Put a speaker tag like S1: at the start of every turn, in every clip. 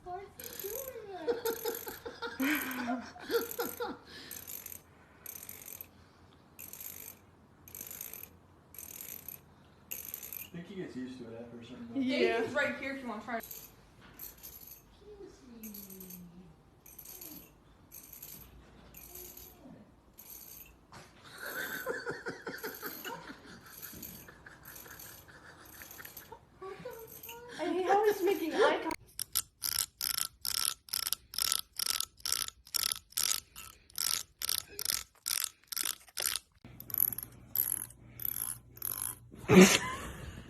S1: Why is he doing that?
S2: I think he gets used to it after a certain
S1: Yeah.
S3: Gagging's right here if you want to try.
S1: I hate how he's making eye contact.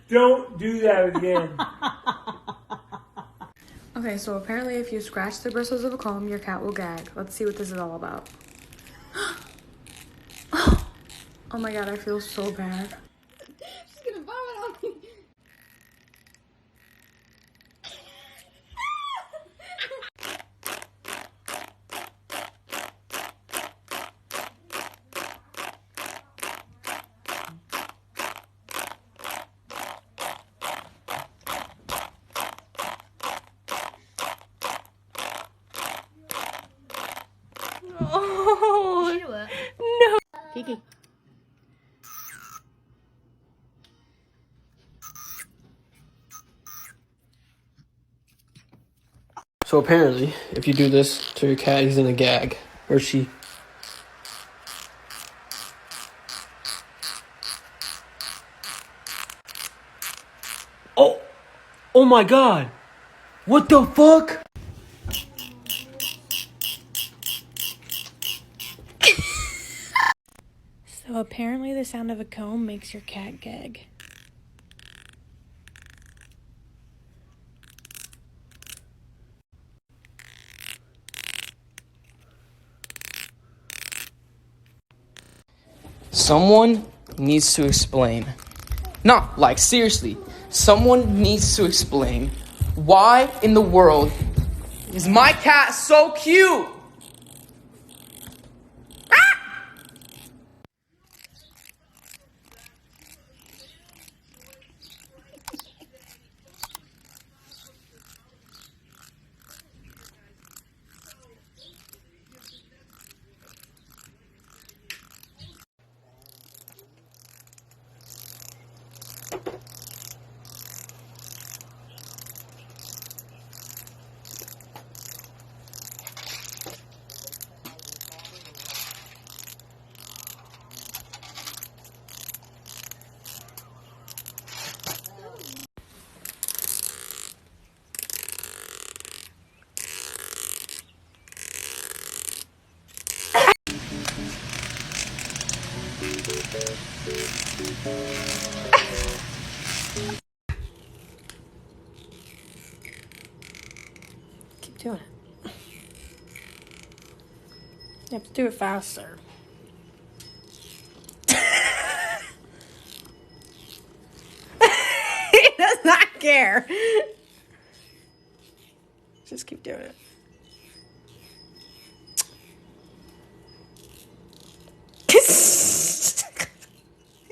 S2: Don't do that again.
S4: Okay, so apparently if you scratch the bristles of a comb, your cat will gag. Let's see what this is all about. Oh my god, I feel so bad.
S1: She's gonna vomit on me.
S4: Oh,
S1: Did you do it?
S4: no.
S1: Kiki.
S2: So apparently, if you do this to your cat, he's gonna gag. Or she. Oh! Oh my god! What the fuck?
S4: So apparently the sound of a comb makes your cat gag.
S5: Someone needs to explain. No, like seriously, someone needs to explain why in the world is my cat so cute?
S4: Keep doing it. You have to do it faster. He does not care. Just keep doing it.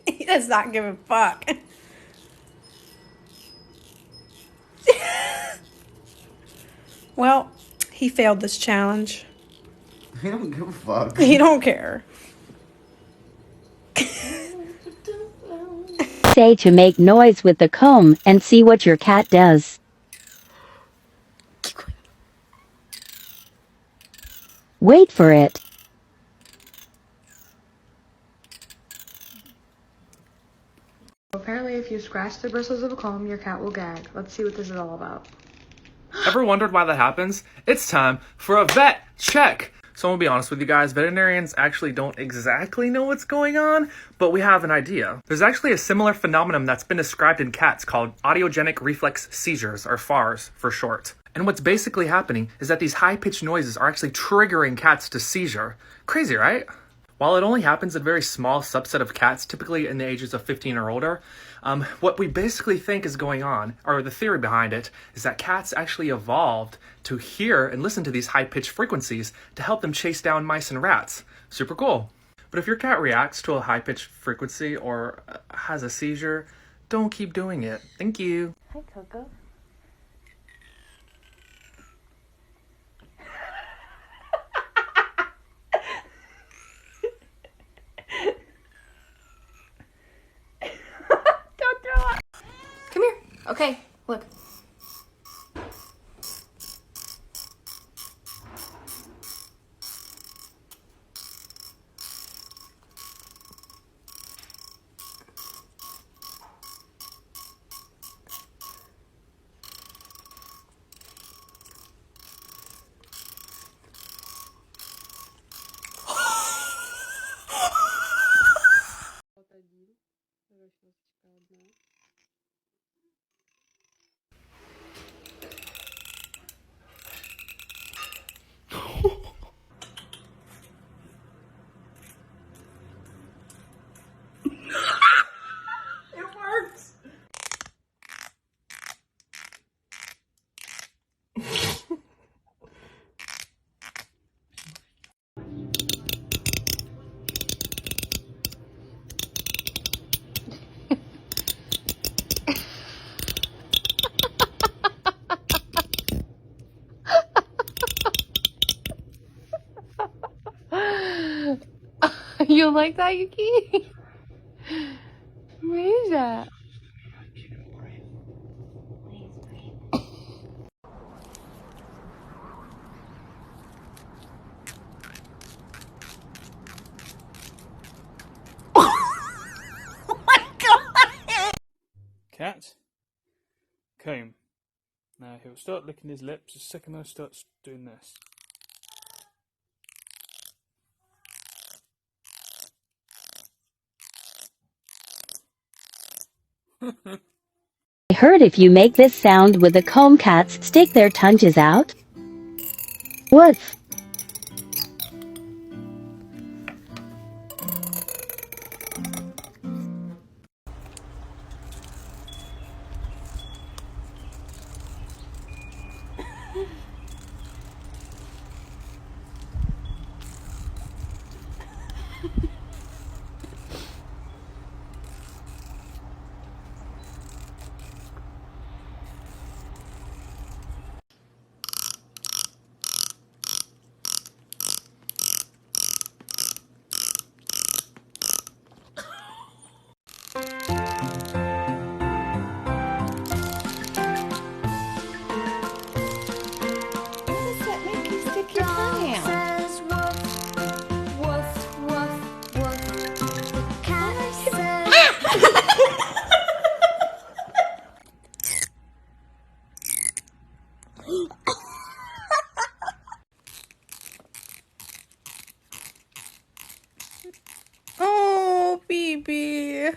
S4: He does not give a fuck. Well, he failed this challenge.
S6: He don't give a fuck.
S4: He don't care.
S7: Say to make noise with the comb and see what your cat does. Wait for it.
S4: Apparently if you scratch the bristles of a comb, your cat will gag. Let's see what this is all about.
S8: Ever wondered why that happens? It's time for a vet check. So I'm gonna be honest with you guys, veterinarians actually don't exactly know what's going on, but we have an idea. There's actually a similar phenomenon that's been described in cats called audiogenic reflex seizures, or FARS for short. And what's basically happening is that these high-pitched noises are actually triggering cats to seizure. Crazy, right? While it only happens in a very small subset of cats, typically in the ages of 15 or older, what we basically think is going on, or the theory behind it, is that cats actually evolved to hear and listen to these high-pitched frequencies to help them chase down mice and rats. Super cool. But if your cat reacts to a high-pitched frequency or has a seizure, don't keep doing it. Thank you.
S4: Hi, Coco. Don't throw up. Come here. Okay, look. It works. You like that, Yuki? What is that?
S3: Cat, comb. Now he'll start licking his lips the second I start doing this.
S7: I heard if you make this sound with the comb, cats stick their tongues out. Woof.
S4: Oh, baby.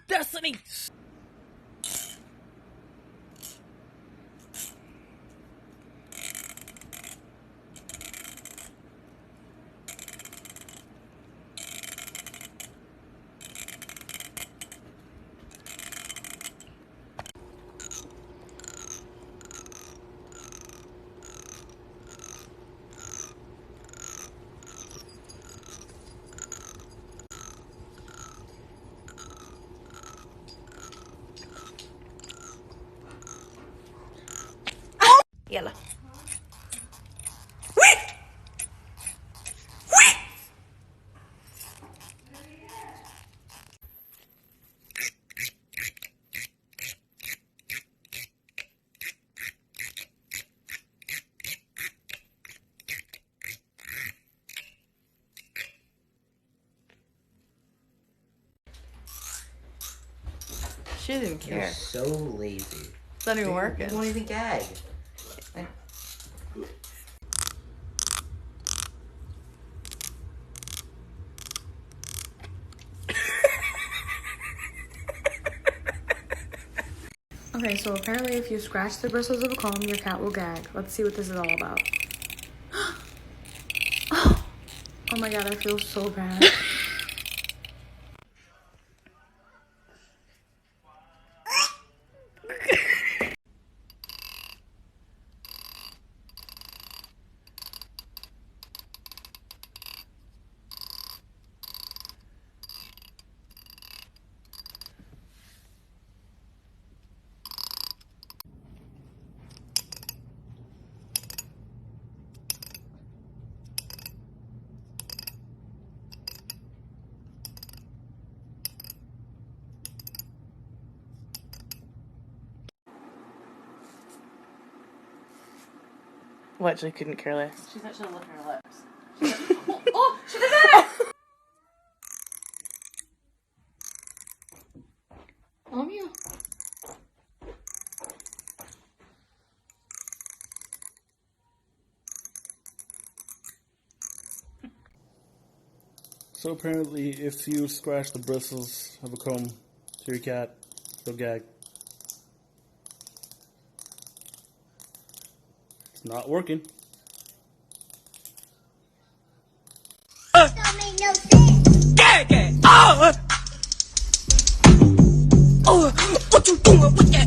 S5: Destiny!
S4: Yellow.
S9: She didn't
S6: You're
S9: care.
S6: so lazy.
S9: It's not even working.
S6: You won't even gag.
S4: Okay, so apparently if you scratch the bristles of a comb, your cat will gag. Let's see what this is all about. Oh my god, I feel so bad.
S9: What? She couldn't care less.
S1: She thought she was licking her lips. Oh, she did that! Love you.
S3: So apparently, if you scratch the bristles of a comb to your cat, they'll gag. It's not working.
S10: Don't make no sense. Gagging. Oh, what you doing with that?